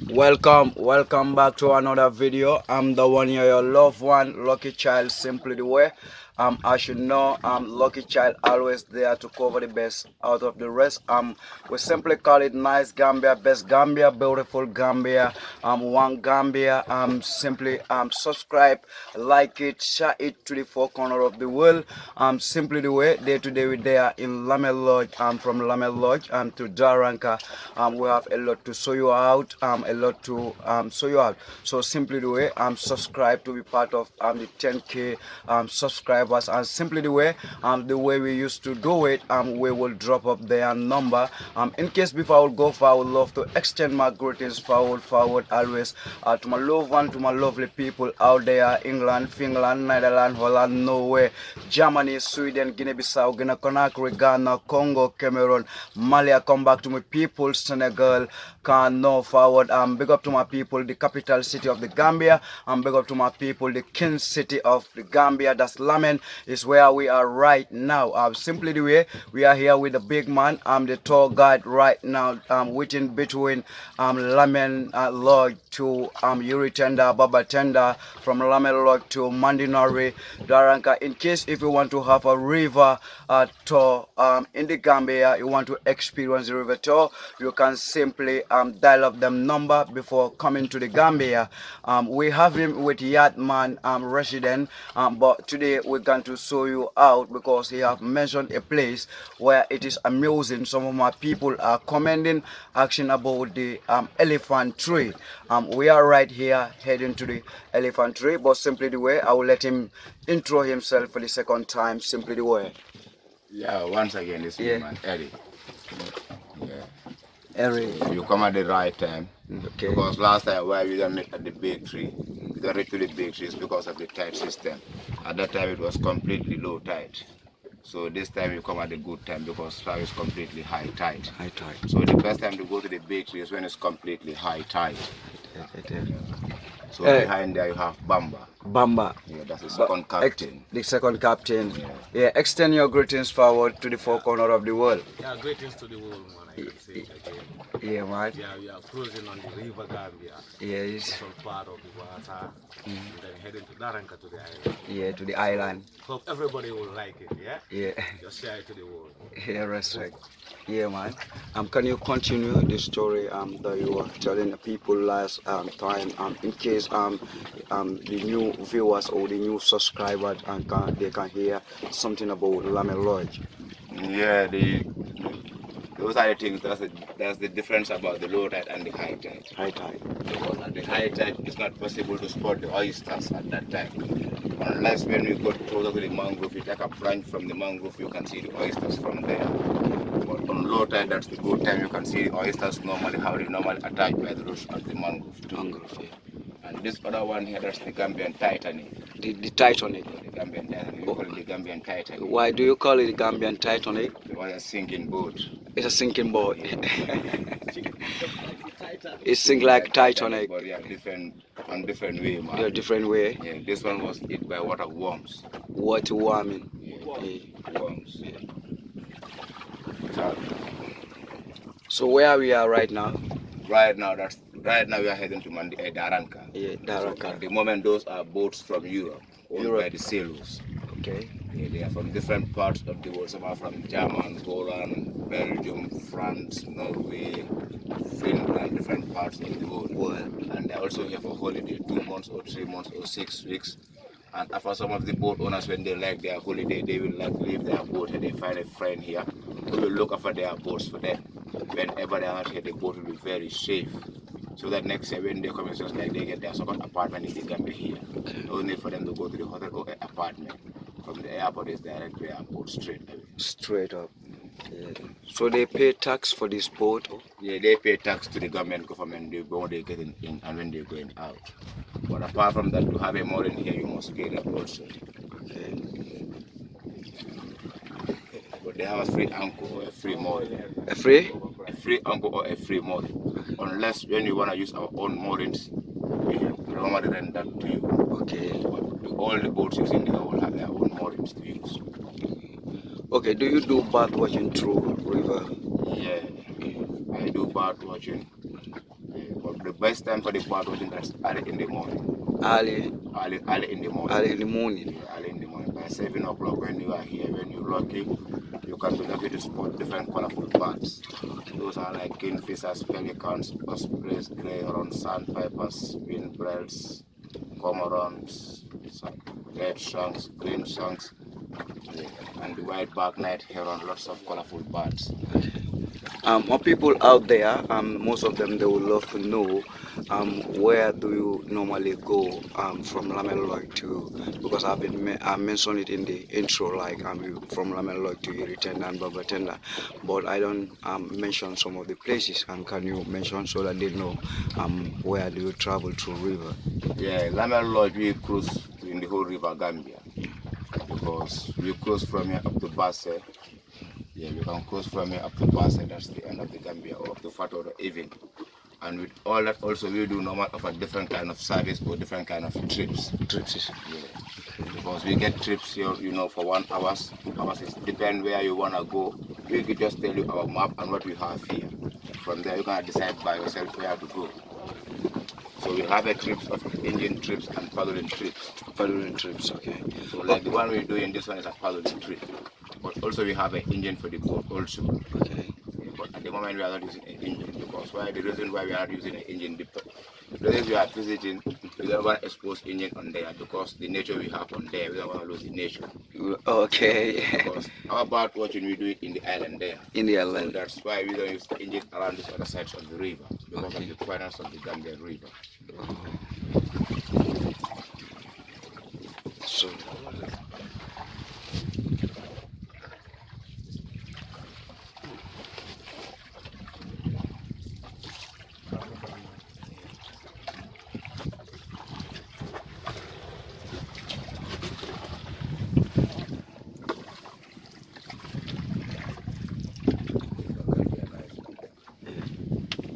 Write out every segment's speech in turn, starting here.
Welcome back to another video. I'm the one here, your loved one, Lucky Child, simply the way. As you know, Lucky Child always there to cover the best out of the rest. We simply call it nice Gambia, best Gambia, beautiful Gambia, one Gambia. Simply subscribe, like it, share it to the four corner of the world. Simply the way. Day to day we there in Lamel Lodge. From Lamel Lodge to Daranka. We have a lot to show you out. A lot to show you out. So simply the way. Subscribe to be part of the 10K subscribers, and simply the way we used to do it, we will drop up their number. In case before I would go for, I would love to extend my greetings forward always to my loved one, to my lovely people out there, England, Finland, Netherlands, Holland, Norway, Germany, Sweden, Guinea-Bissau, Guinea-Conakry, Ghana, Congo, Cameroon, Mali. I come back to my people, Senegal, Kano, forward. Big up to my people, the capital city of the Gambia. Big up to my people, the king city of the Gambia. That's Lamen, is where we are right now. Simply the way we are here with the big man. I'm the tour guide right now. Within between Lamen Lodge to Uritenda, Baba Tenda, from Lamen Lodge to Mandinari, Daranka. In case if you want to have a river tour in the Gambia, you want to experience the river tour, you can simply dial up them number before coming to the Gambia. We have him with Yatman resident, but today we're going to show you out because he have mentioned a place where it is amusing. Some of my people are commenting, asking about the elephant tree. We are right here heading to the elephant tree, but simply the way I will let him intro himself for the second time. Simply the way. Yeah, once again, it's me, man, Eddie. Yeah. Eric. You come at the right time. Okay. Because last time why we didn't meet at the bakery, we didn't reach to the bakery is because of the tide system. At that time it was completely low tide. So this time you come at a good time because now it's completely high tide. High tide. So the best time to go to the bakery is when it's completely high tide. So behind there you have Bamba. Bamba. Yeah, that's the second captain. The second captain. Yeah, extend your greetings forward to the four corner of the world. Yeah, greetings to the world, man. I can say it again. Yeah, man. Yeah, we are cruising on the river Gambia. Yes. Some part of the water. And then heading to Daranka to the island. Yeah, to the island. Hope everybody will like it, yeah? Yeah. Just share it to the world. Yeah, respect. Yeah, man. Can you continue the story that you were telling the people last time? In case the new viewers or the new subscribers they can hear something about Lamel Lodge. Yeah, those are the things. That's the difference about the low tide and the high tide. High tide. Because at the high tide, it's not possible to spot the oysters at that time. Unless when we go closer to the mangrove, you take a branch from the mangrove, you can see the oysters from there. But on low tide, that's the good time. You can see the oysters normally, how they normally attach by the roots of the mangrove. Mangrove, yeah. And this other one here, that's the Gambian Titanic. The Titanic. The Gambian Titanic. We call it the Gambian Titanic. Why do you call it the Gambian Titanic? It was a sinking boat. It's a sinking boat. It sinks like Titanic. But yeah, different way, man. Yeah, different way. Yeah, this one was hit by water worms. Water warming. Yeah, worms. Yeah. So where we are right now? Right now we are heading to Daranka. Yeah, Daranka. So at the moment, those are boats from Europe, owned by the sailors. Okay. Yeah, they are from different parts of the world. Some are from Germany, Poland, Belgium, France, Norway, Finland, different parts of the world. And they're also here for holiday, 2 months or 3 months or 6 weeks. And after some of the boat owners, when they like their holiday, they will like leave their boat and they find a friend here who will look after their boats for them. Whenever they are not here, the boat will be very safe. So that next year when they come, it's just like they get their second apartment in the Gambia here. No need for them to go to the hotel or apartment. From the airport is direct to the airport straight away. Straight up. Yeah. So they pay tax for this boat? Yeah, they pay tax to the government when they get in and when they're going out. But apart from that, to have a mooring here, you must pay that also. Okay. But they have a free anchor or a free mooring. A free? A free anchor or a free mooring. Unless when you want to use our own moorings, we normally rent that to you. Okay. But all the boats using the will have their own moorings to use. Okay, do you do bird watching through river? Yeah, I do bird watching But the best time for the bird watching is early in the morning. Early Early in the morning. early in the morning. Yeah, early in the morning. By 7 o'clock when you are here, when you're lucky, you can be lucky to spot different colorful birds. Those are like kingfishers, pelicans, ospreys, grey herons, sandpipers, windbreads, cormorants, red shanks, green shanks, and the white-backed night heron, lots of colorful birds. More people out there, most of them they would love to know where do you normally go from Lamelloy to, because I mentioned it in the intro, like from Lamelloy to Iritenda and Babatenda, but I don't mention some of the places. Can you mention so that they know where do you travel through river? Yeah, Lamelloy we cruise in the whole river Gambia because we cruise from here up to Basse. Yeah, we can cross from here up to Basse, that's the end of the Gambia, or up to Fatoro even. And with all that also we do normal of a different kind of service or different kind of trips. Trips. Yeah. Because we get trips here, you know, for 1 hour, 2 hours, it depends where you wanna go. We could just tell you our map and what we have here. From there you can decide by yourself where to go. So we have a trips of engine trips and paddling trips. Paddling trips, okay. So like the one we're doing, this one is a paddling trip. But also we have an engine for the boat also. Okay. But at the moment we are not using an engine because the reason why we are not using an engine, the places we are visiting, we don't want to expose engine on there because the nature we have on there, we don't want to lose the nature. Okay. Because our bird watching we do it in the island there. In the island. So that's why we don't use the engine around this other sides of the river because of the quietness of the Gambia River. So.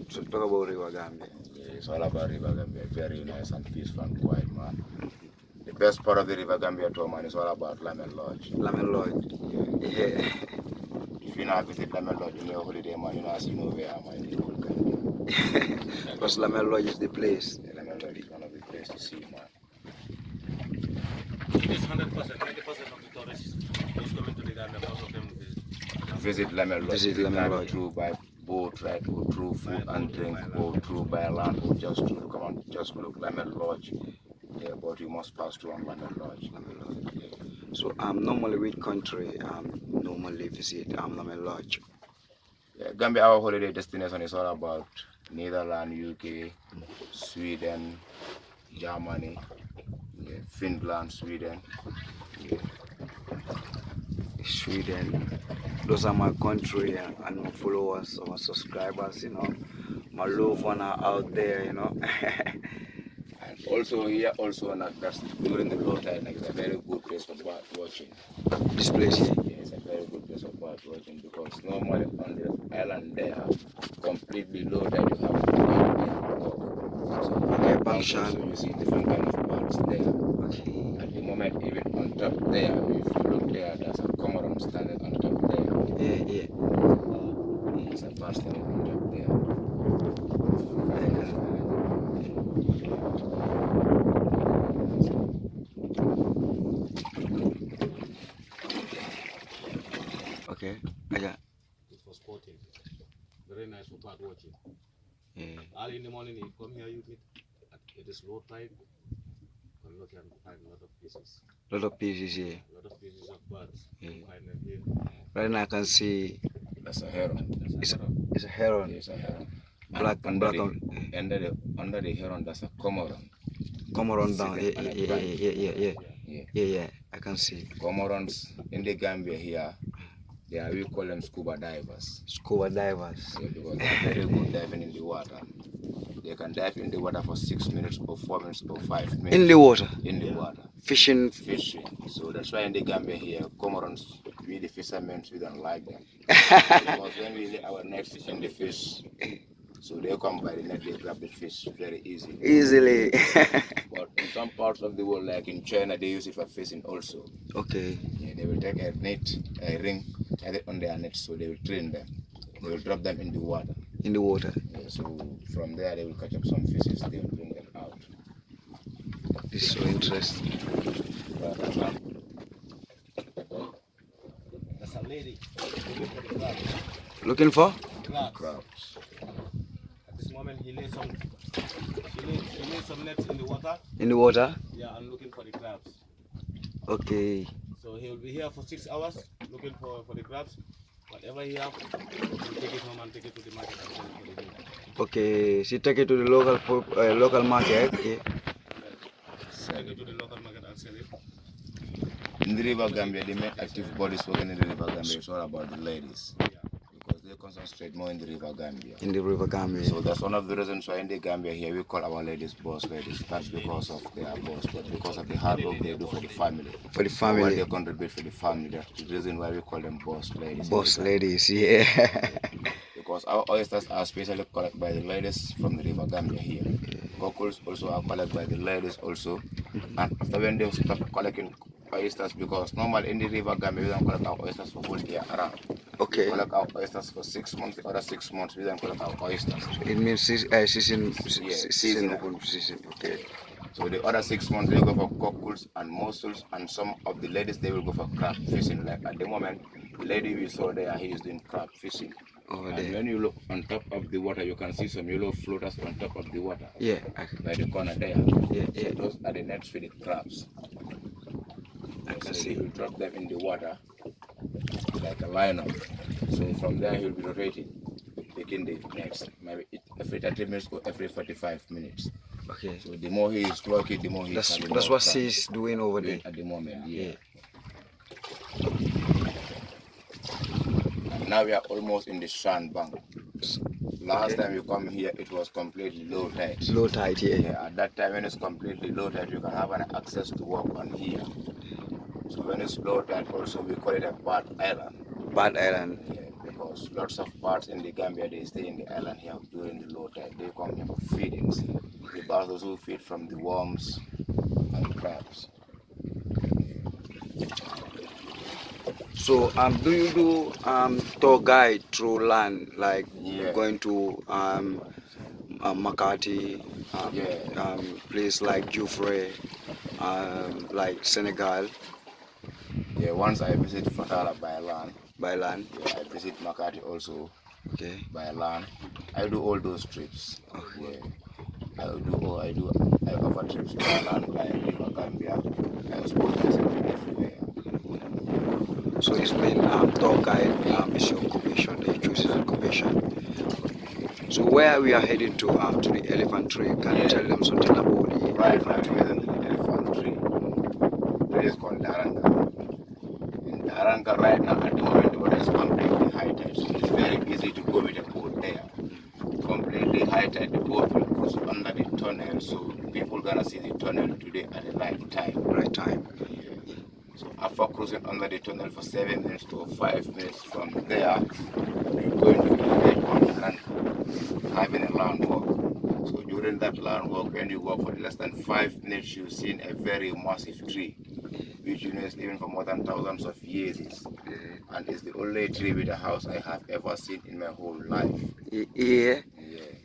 So talk about River Gambia. Yeah, it's all about River Gambia, very nice and peaceful and quiet, man. The best part of the River Gambia tour, man, is all about Lamel Lodge. Lamel Lodge. Yeah. If you not visit Lamel Lodge in your holiday, man, you know, as you know where I'm in the whole Gambia. Because Lamel Lodge is the place. Yeah, Lamel Lodge is one of the places to see, man. It's 100%, 90% of the tourists who's coming to the Gambia, most of them visit Lamel Lodge. Visit Lamel Lodge. Through by boat, right, or through food and drink, or through by land, or just to come on, just look Lamel Lodge. Yeah, but you must pass through on Lamel Lodge. So normally which country normally visit Lamel Lodge? Yeah, Gambia, our holiday destination is all about Netherlands, UK, Sweden, Germany, yeah, Finland, Sweden. Yeah. Sweden. Those are my country and my followers, my subscribers, you know. My loved one are out there, you know. And also here, also that's during the low tide, like, it's a very good place for bird watching. This place here? Yeah, it's a very good place for bird watching because normally on the island there, completely low tide, you have so you see different kind of birds there. Okay. At the moment, even on top there, if you look there, there's a cormorant standing on top there. Yeah. There's a bird standing on top there. Okay. Yeah. it's for sporting. Very nice for bird watching. Yeah. Early in the morning, you come here, you meet at this low tide, and look and find a lot of pieces. A lot of pieces here. A lot of pieces of birds. Yeah. Find them here. Right now I can see That's a heron. it's a heron. Yes, a heron. Black under and under the heron, that's a cormorant. Cormorant down. Yeah. I can see. Cormorants in the Gambia here, we call them scuba divers. Scuba divers. Yeah, because they're very good diving in the water. They can dive in the water for 6 minutes or 4 minutes or 5 minutes. In the water? In the water. Fishing. So that's why in the Gambia here, cormorants, we the fishermen, we don't like them. Because when we lay our nets in the fish, so they come by the net, they grab the fish very easily. But in some parts of the world, like in China, they use it for fishing also. Okay. Yeah, they will take a net, a ring, tie it on their net, so they will train them. They will drop them in the water. In the water. Yeah, so from there they will catch up some fishes, they will bring them out. This is so interesting. That's a lady looking for the crabs. Looking for Crabs. At this moment, he laid some nets in the water. in the water. Yeah, and looking for the crabs. Okay. So he will be here for 6 hours looking for the crabs. Whatever he have, he will take it home and take it to the market and sell it for the day. Okay. She take it to the local market. Yeah. Take it to the local market and sell it. In the River Gambia, the main active bodies working in the River Gambia is all about the ladies. Yeah. Because they concentrate more in the River Gambia. In the River Gambia. So that's one of the reasons why in the Gambia here we call our ladies boss ladies. That's because of their boss, but because of the hard work they do for the family. For the So when family. they contribute for the family, that's the reason why we call them boss ladies. Boss ladies. Yeah. Because our oysters are specially collected by the ladies from the River Gambia here. Cockles also are collected by the ladies also. And after when they stop collecting oysters, because normally in the River Gambia we don't collect our oysters for whole year around. Okay. We collect our oysters for 6 months, the other 6 months we don't collect our oysters. It means season. Seasonal. Season. Okay. So the other 6 months they go for cockles and mussels, and some of the ladies they will go for crab fishing. Like at the moment, the lady we saw there, he is doing crab fishing. Over And there. when you look on top of the water, you can see some yellow floaters on top of the water. Yeah. By the corner there. Yeah. So those are the nets for the crabs. I can So see. he will drop them in the water like a lineup. So from there he will be rotating, picking the nets. Maybe every 30 minutes or every 45 minutes. Okay. So the more he is working, the more he That's can what she's doing over there. at the moment. Yeah. And now we are almost in the sand bank. Last time you come here, it was completely low tide. Low tide. Yeah. Yeah, at that time when it's completely low tide, you can have an access to walk on here. So when it's low tide, also we call it a bad island. Bad Island. Yeah, because lots of birds in the Gambia, they stay in the island here during the low tide. They come here for feedings. The birds also feed from the worms and crabs. So do you do tour guide through land, like Yeah. going to Makati, place like Jufre, like Senegal Yeah, once I visit Fatala by land. by land? Yeah, I visit Makati also Okay. by land. I do all those trips. Okay. Yeah. I offer trips by land, by River Gambia. I expose myself everywhere. So it's been tour guide is your occupation. You choose his occupation. So where we are heading to the elephant tree? Can you tell them something about the Right now, elephant tree? we're in the elephant tree. It is called Daranga. In Daranga, right now, at the moment, the water is completely high tide. So it's very easy to go with a boat there. Completely high tide, the boat will cruise under the tunnel. So people gonna see the tunnel today at the right time. Right time. So after cruising under the tunnel for 7 minutes to 5 minutes, from there, we're going to the lake on Daranga, having a land walk. So during that land walk, when you walk for less than 5 minutes, you've seen a very massive tree, which is living for more than thousands of years. And it's the only tree with a house I have ever seen in my whole life. Yeah.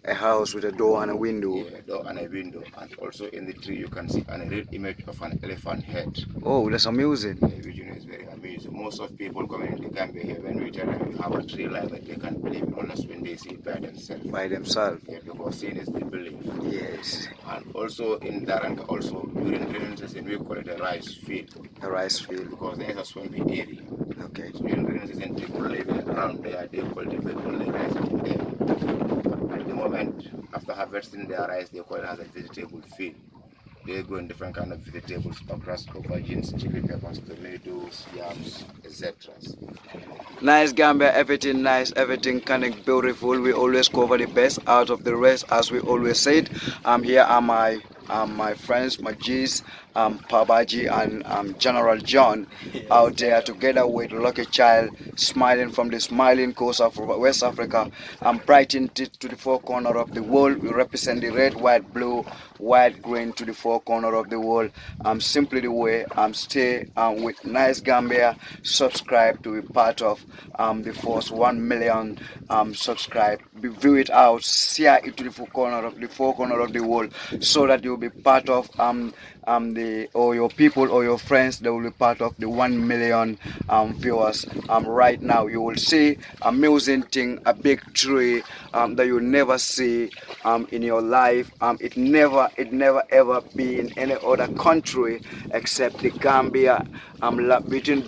A house with a door and a window. Yeah, door and a window. And also in the tree, you can see a real image of an elephant head. Oh, that's amusing. Which is very amazing. Most of people coming into Gambia here, when we tell them you have a tree like that, they can't believe it unless when they see it by themselves. By themselves. Yeah, because seeing is the belief. Yes. And also in Daranga, also during rainy season, we call it a rice field. A rice field. Because there is a swampy area. Okay. So during rainy season, people living around there, they cultivate only rice in there. At the moment, after harvesting their rice, they call it as a vegetable field. They grow in different kind of vegetables, okras, aubergines, chili peppers, tomatoes, yams, etc. Nice Gambia, everything nice, everything kind of beautiful. We always cover the best out of the rest, as we always said. Here are my friends, my G's, Pabaji and General John out there together with Lucky Child, smiling from the smiling coast of West Africa, brightened it to the four corner of the world. We represent the red, white, blue, white, green to the four corner of the world. Simply the way stay with Nice Gambia. Subscribe to be part of the first 1 million subscribe. View it out, share it to the four corner of the world, so that you'll be part of the or your people or your friends that will be part of the 1 million viewers. Right now you will see amazing thing, a big tree that you never see in your life. It never ever be in any other country except the Gambia, between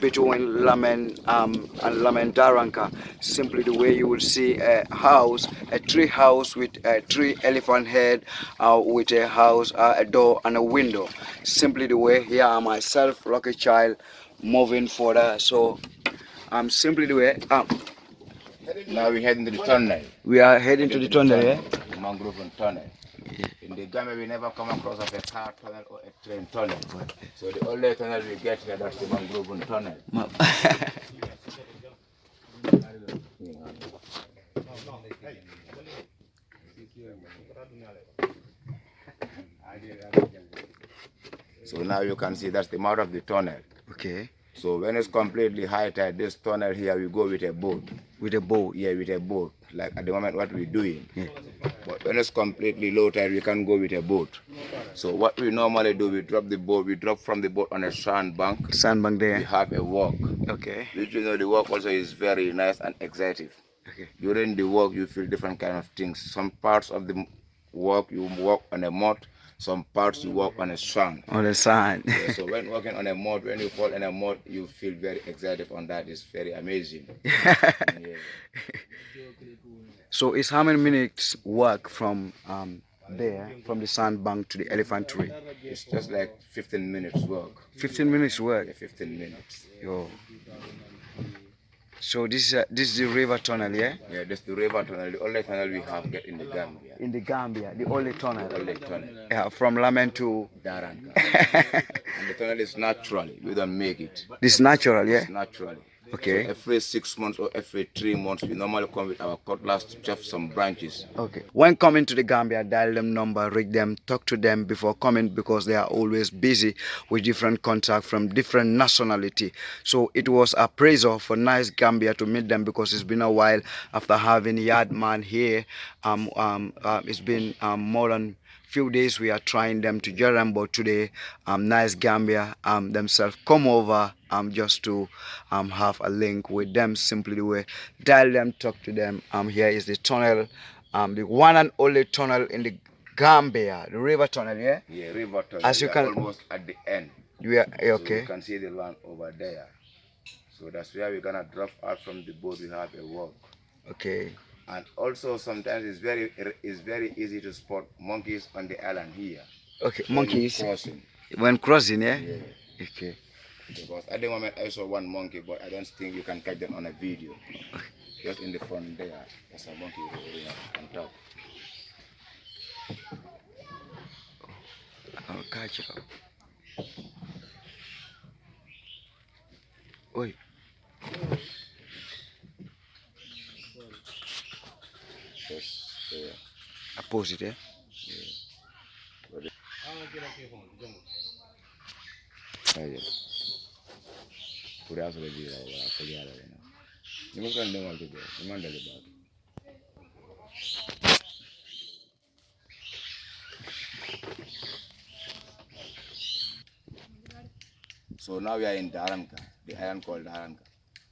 Lamen and Lamen Daranka. Simply the way you will see a house, a tree house with a tree elephant head, with a house, a door and a window. Simply the way. Here I myself, Lucky Child, moving further. So simply the way. Now we're heading to the tunnel. We are heading to the tunnel, yeah? The mangrove tunnel. In the Gambia, we never come across of a car tunnel or a train tunnel. So the only tunnel we get here, that's the mangrove tunnel. So now you can see that's the mouth of the tunnel. Okay. So when it's completely high tide, this tunnel here, we go with a boat. With a boat? Yeah, with a boat. Like at the moment what we're doing. Yeah. But when it's completely low tide, we can go with a boat. So what we normally do, we drop the boat, we drop from the boat on a sandbank. Sandbank there. We have a walk. Okay. Which, you know, the walk also is very nice and exciting. Okay. During the walk, you feel different kind of things. Some parts of the walk, you walk on a mud. Some parts you walk on a sand. On the sand. Yeah, so when walking on a mud, when you fall in a mud, you feel very excited on that. It's very amazing. Yeah. So it's how many minutes walk from there, from the sandbank to the elephant tree? It's just like 15 minutes walk. 15 minutes walk? Yeah, 15 minutes. Yo. So this is the river tunnel, yeah? Yeah, this is the river tunnel, the only tunnel we have get in the Gambia. In the Gambia, the only tunnel. The only tunnel. Yeah, from Lamen to Daranka. And the tunnel is naturally. We don't make it. This is natural, yeah? It's naturally. Okay. So every 6 months or every 3 months, we normally come with our cutlass to chop some branches. Okay. When coming to the Gambia, dial them number, read them, talk to them before coming, because they are always busy with different contacts from different nationality. So it was a pleasure for Nice Gambia to meet them, because it's been a while after having Yardman here. It's been more than few days we are trying them to get them, but today Nice Gambia themselves come over just to have a link with them. Simply the way, dial them, talk to them. Here is the tunnel, the one and only tunnel in the Gambia, the river tunnel, yeah? Yeah, river tunnel. As you can almost at the end. We are okay. So you can see the land over there. So that's where we're gonna drop out from the boat. We have a walk. Okay. And also sometimes it's very easy to spot monkeys on the island here. Okay, monkeys crossing. When crossing, yeah? Yeah. Okay. Because at the moment I saw one monkey, but I don't think you can catch them on a video. Just in the front there, there's a monkey on top. I'll catch it up. Oi. I pause it, yeah? So now we are in Daranka, the island called Daranka.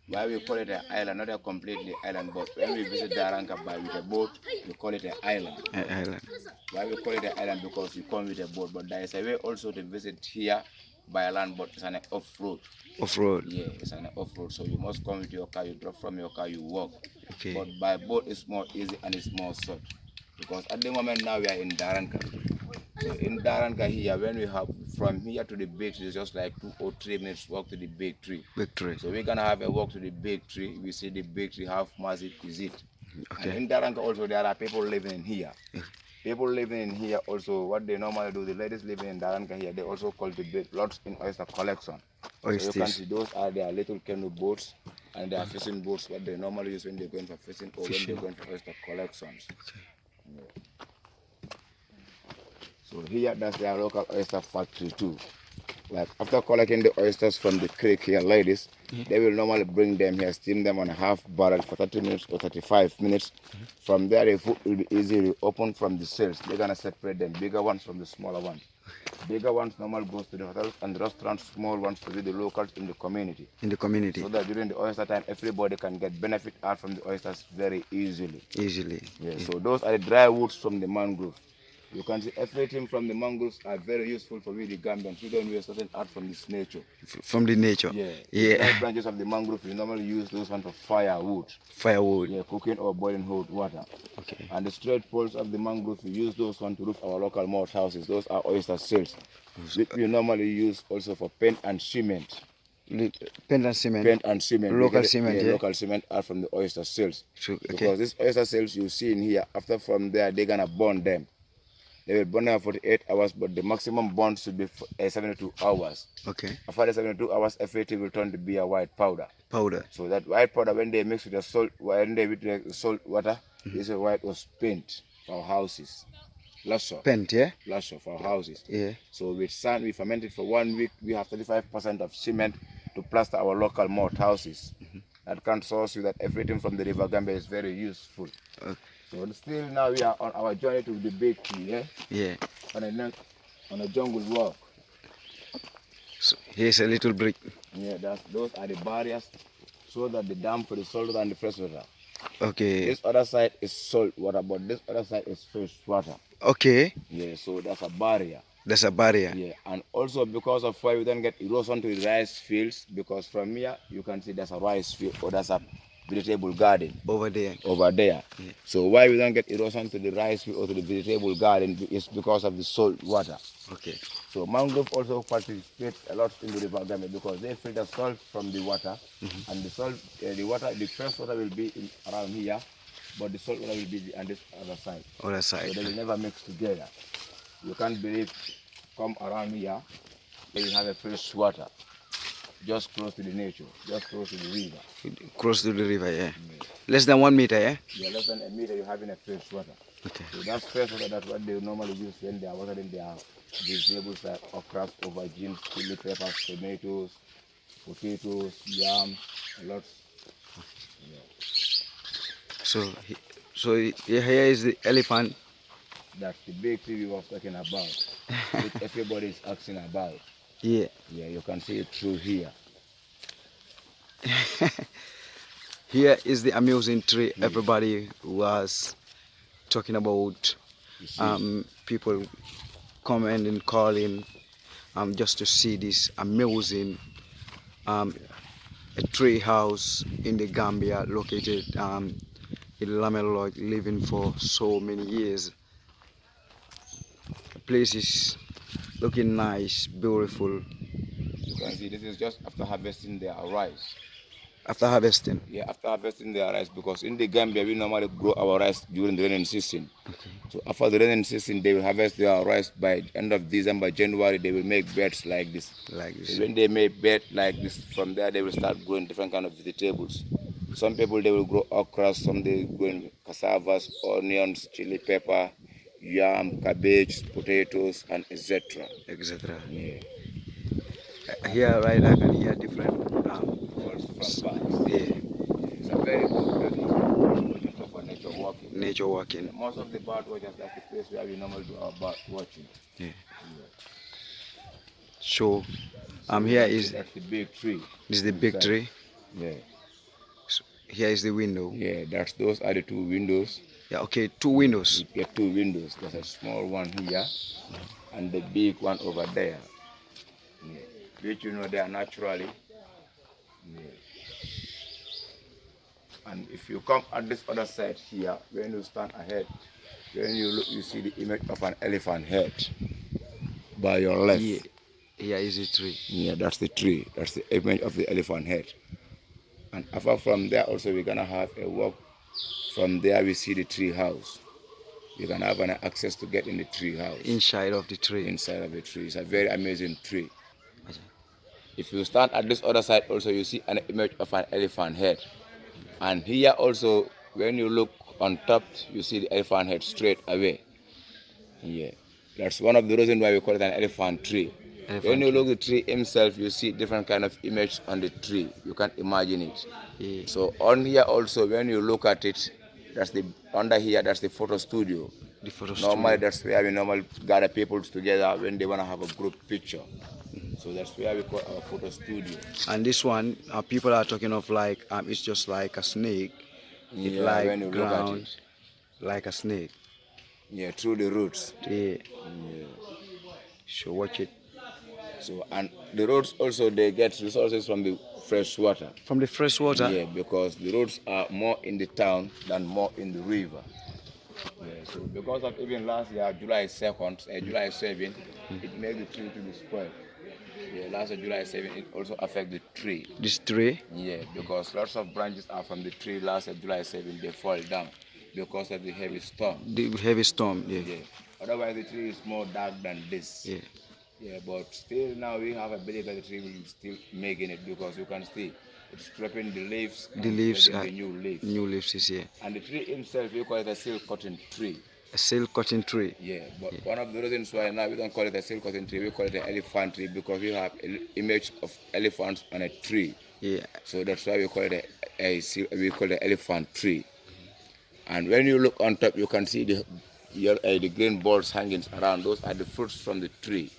Why we call it an island, not a completely island, but when we visit Daranka with a boat, we call it an island. An island. Why we call it an island? Because we come with a boat, but there is a way also to visit here by land, but it's an off-road. Off-road? Yeah, it's an off-road, so you must come with your car, you drop from your car, you walk. Okay. But by boat it's more easy and it's more short. Because at the moment now we are in Daranka. So in Daranka here, when we have from here to the big tree, it's just like 2 or 3 minutes walk to the big tree. Big tree. So we're gonna have a walk to the big tree. We see the big tree, how massive is it. Okay. And in Daranka also there are people living in here. people living in here also, what they normally do, the ladies living in Daranka here, they also cultivate lots in oyster collection. So you can see those are their little canoe boats and their fishing boats, what they normally use when they're going for fishing or when they're going for oyster collections. Yeah. So here, that's their local oyster factory too. Like after collecting the oysters from the creek here, ladies, they will normally bring them here, steam them on a half barrel for 30 minutes or 35 minutes. From there, the food will be easily opened from the cells. They're gonna separate them, bigger ones from the smaller ones. Bigger ones normally goes to the hotels and the restaurants, small ones to the locals in the community. In the community. So that during the oyster time, everybody can get benefit out from the oysters very easily. Easily. Yeah. So those are the dry woods from the mangrove. You can see everything from the mangroves are very useful for we the Gambians. We don't use certain art from this nature. From the nature. Yeah. Yeah. The dry branches of the mangrove, we normally use those ones for firewood. Firewood. Yeah, cooking or boiling hot water. Okay. And the straight poles of the mangrove, we use those ones to roof our local malt houses. Those are oyster cells. We normally use also for paint and cement. Paint and cement. Paint and cement. Local cement. Yeah. Local cement are from the oyster cells. Okay. Because these oyster cells you see in here, after from there, they're gonna burn them. They will burn them for 48 hours, but the maximum burn should be 72 hours. Okay. After the 72 hours, everything will turn to be a white powder. Powder. So that white powder, when they mix with the salt, when they with the salt water, this white was paint for our houses. Lusher. Paint, yeah? Lusher for our houses. Yeah. So with sand, we ferment it for 1 week. We have 35% of cement to plaster our local malt houses. That can source you that everything from the River Gambia is very useful. Okay. So still now we are on our journey to the big tree, yeah? Yeah. On a jungle walk. So here's a little brick. Yeah, those are the barriers so that the dam for the salt water and the fresh water. Okay. This other side is salt water, but this other side is fresh water. Okay. Yeah, so that's a barrier. That's a barrier. Yeah, and also because of why we don't get erosion to the rice fields, because from here you can see there's a rice field or there's a vegetable garden over there. Yeah. So why we don't get erosion to the rice field or to the vegetable garden is because of the salt water. Okay. So mangrove also participates a lot in the River Gambia because they filter salt from the water, and the salt, the fresh water will be around here, but the salt water will be on this other side. Other side. So they will never mix together. You can't believe, come around here, they will have a fresh water. Just close to the nature, just close to the river. Close to the river, yeah. Less than 1 meter, yeah? Yeah, less than a meter, you're having a fresh water. Okay. So that's fresh water, that's what they normally use when they are watering their vegetables like okra, aubergines, chili peppers, tomatoes, potatoes, yams, lots. Yeah. So here is the elephant. That's the big tree we were talking about, which everybody is asking about. Yeah. Yeah, you can see it through here. Here is the amusing tree everybody was talking about. People coming and calling just to see this amusing a tree house in the Gambia, located in Lamelog, living for so many years. The place is looking nice, beautiful. You can see this is just after harvesting their rice. After harvesting? Yeah, after harvesting their rice, because in the Gambia we normally grow our rice during the rainy season. Okay. So after the rainy season, they will harvest their rice by end of December, January. They will make beds like this. Like this. So when they make bed like this, from there they will start growing different kind of vegetables. Some people they will grow okra, some they grow cassavas, onions, chili pepper, yam, cabbage, potatoes, and etc. Etc. Yeah. Here, right, I can hear different birds. Yeah. It's a very good place for nature walking. Nature walking. Most of the bird watchers, that's the place where we normally do our bird watching. Yeah. So, here is that's the big tree. This is the big tree. Yeah. So here is the window. Yeah, those are the two windows. Yeah, okay, two windows. You get two windows. There's a small one here and the big one over there. Yeah. Which they are naturally. Yeah. And if you come at this other side here, when you stand ahead, when you look, you see the image of an elephant head by your left. Yeah. Here is the tree. Yeah, that's the tree. That's the image of the elephant head. And apart from there, also we're gonna have a walk. From there, we see the tree house. you can have an access to get in the tree house. Inside of the tree. Inside of the tree. It's a very amazing tree. If you stand at this other side also, you see an image of an elephant head. And here also, when you look on top, you see the elephant head straight away. Yeah. That's one of the reasons why we call it an elephant tree. When you look at the tree himself, you see different kind of image on the tree. You can't imagine it. Yeah. So on here also, when you look at it, that's the under here, that's the photo studio. The photo Normally, studio. that's where we normally gather people together when they want to have a group picture. So that's where we call our photo studio. And this one, people are talking of like, it's just like a snake. It Yeah, like when you look at it. like a snake. Yeah, through the roots. Yeah. Yeah. So watch it. So, and the roads also, they get resources from the fresh water. From the fresh water? Yeah, because the roads are more in the town than more in the river. Yeah, so because of even last year, July 2nd, July 7th, it made the tree to be spoiled. Yeah, last year, July 7th, it also affected the tree. This tree? Yeah, because lots of branches are from the tree last year, July 7th, they fall down because of the heavy storm. The heavy storm, yeah. Yeah. Otherwise, the tree is more dark than this. Yeah. Yeah, but still now we have a belief that the tree will still making it because you can see it's dropping the leaves. The leaves the are new leaves. New leaves is here. And the tree himself, we call it a silk cotton tree. A silk cotton tree. Yeah, but one of the reasons why now we don't call it a silk cotton tree, we call it an elephant tree because we have an image of elephants on a tree. Yeah. So that's why we call it we call it elephant tree. And when you look on top, you can see the green balls hanging around. Those are the fruits from the tree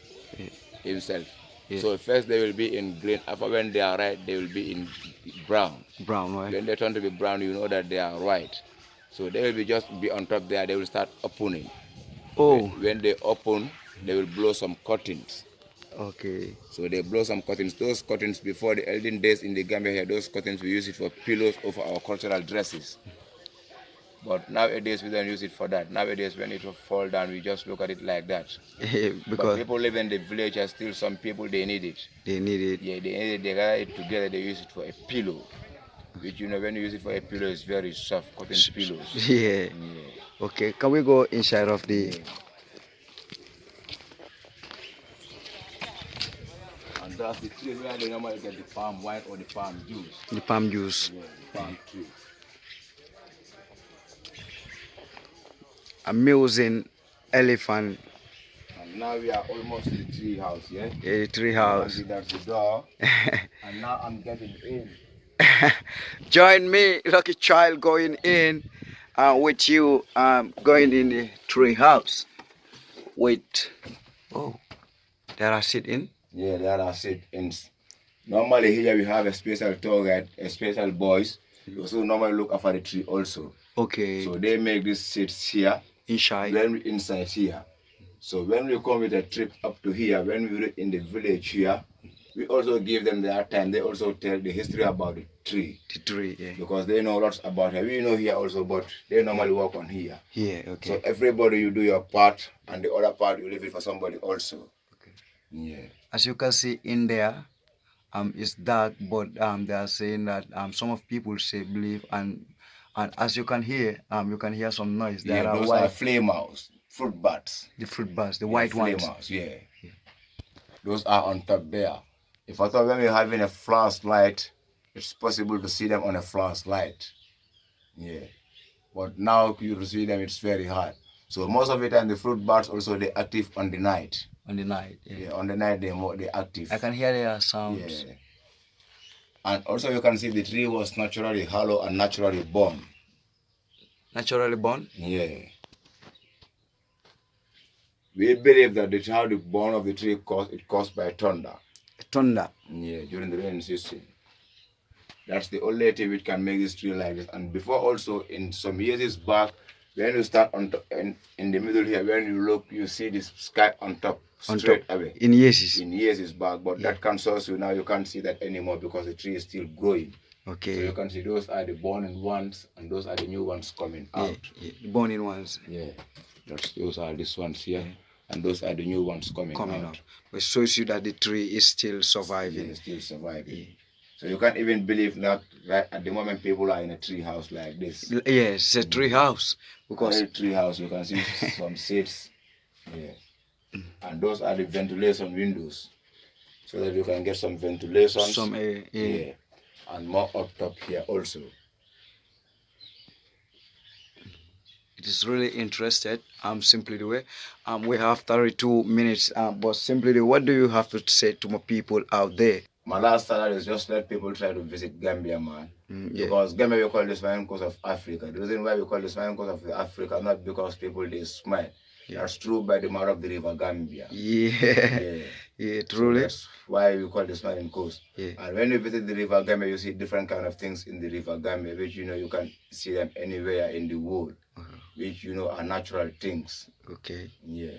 himself. Yeah. So first they will be in green. After when they are ripe, they will be in brown. Brown, right? When they turn to be brown, you know that they are white. So they will be just be on top there. They will start opening. Oh. When they open, they will blow some curtains. Okay. So they blow some curtains. Those curtains before the olden days in the Gambia here, those curtains we use it for pillows over our cultural dresses. But nowadays we don't use it for that. Nowadays when it will fall down, we just look at it like that. Because But people live in the village are still some people they need it. they need it. Yeah, they need it. They gather it together. They use it for a pillow. Which you know when you use it for a pillow, it's very soft cotton pillows. Yeah. Okay. Can we go inside of the? And that's the tree where they normally get the palm wine or the palm juice. The palm juice. Yeah, the palm tree. Amusing elephant. And now we are almost in the tree house, yeah? Yeah, the tree house. See, that's the door. And now I'm getting in. Join me, lucky child, going in with you, going in the tree house. Wait. Oh, there are sitting. Yeah, there are sit-ins. Normally here we have a special tour guide, a special boys. We also normally look after the tree also. Okay. So they make these seats here. Inside. When we inside here. So when we come with a trip up to here, when we reach in the village here, we also give them their time. They also tell the history about the tree. The tree, yeah. Because they know lots about it. We know here also, but they normally work on here. Yeah, okay. So everybody you do your part, and the other part you leave it for somebody also. Okay. Yeah. As you can see in there, it's dark, but they are saying that some of people say believe, and as you can hear some noise. There Yeah, are those white, are flame mouse, fruit bats. the fruit bats, the white flame ones. mouse, yeah. Those are on top there. If I thought when we're having a flashlight, it's possible to see them on a flashlight. Yeah. But now you see them, it's very hard. So most of the time the fruit bats also they active on the night. On the night, yeah. Yeah, on the night they active. I can hear their sounds. Yeah. And also you can see the tree was naturally hollow and naturally born. Naturally born? Yeah. We believe that it's how the born of the tree caused by thunder. Thunder. Yeah, during the rain season. That's the only thing which can make this tree like this. And before also, in some years back, when you start on top, in the middle here, when you look, you see this sky on top, straight away. In years. In years back, but that can source you now. You can't see that anymore because the tree is still growing. Okay. So you can see those are the born ones, and those are the new ones coming out. Yeah. The born in ones. Yeah, those are these ones here, and those are the new ones coming out. But it shows you that the tree is still surviving. Yeah, still surviving. Yeah. So you can't even believe that right at the moment people are in a tree house like this. Yes, it's a tree house. Because Because tree house, you can see some seats. Yeah. And those are the ventilation windows. So that you can get some ventilation. some air. Yeah. And more up top here also. It is really interested. Simply the way. We have 32 minutes. But simply the what do you have to say to my people out there? My last salary is just let people try to visit Gambia, man. Yeah. Because Gambia we call this Smiling Coast of Africa. The reason why we call this Smiling Coast of Africa not because people they smile. Yeah. That's true by the mouth of the river Gambia. Yeah. Yeah, truly. So that's why we call the Smiling Coast. Yeah. And when you visit the river Gambia, you see different kind of things in the river Gambia, which you can see them anywhere in the world, which are natural things. Okay. Yeah.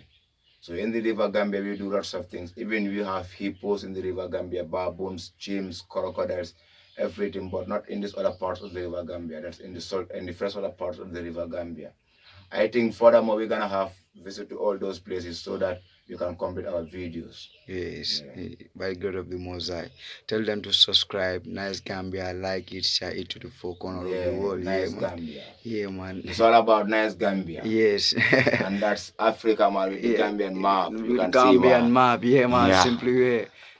So in the river Gambia, we do lots of things. Even we have hippos in the river Gambia, baboons, chimps, crocodiles, everything, but not in this other parts of the river Gambia. That's in the first other parts of the river Gambia. I think furthermore, we're gonna have visit to all those places so that you can complete our videos. Yes, Yeah. by God of the Mosaic. Tell them to subscribe. Nice Gambia, like it, share it to the four corners of the world. Nice Yeah, man. Gambia. Yeah, man. It's all about nice Gambia. Yes. And that's Africa, man, with the Gambian map. You With can Gambian see, man. map. Yeah, man. Yeah. Simply, yeah.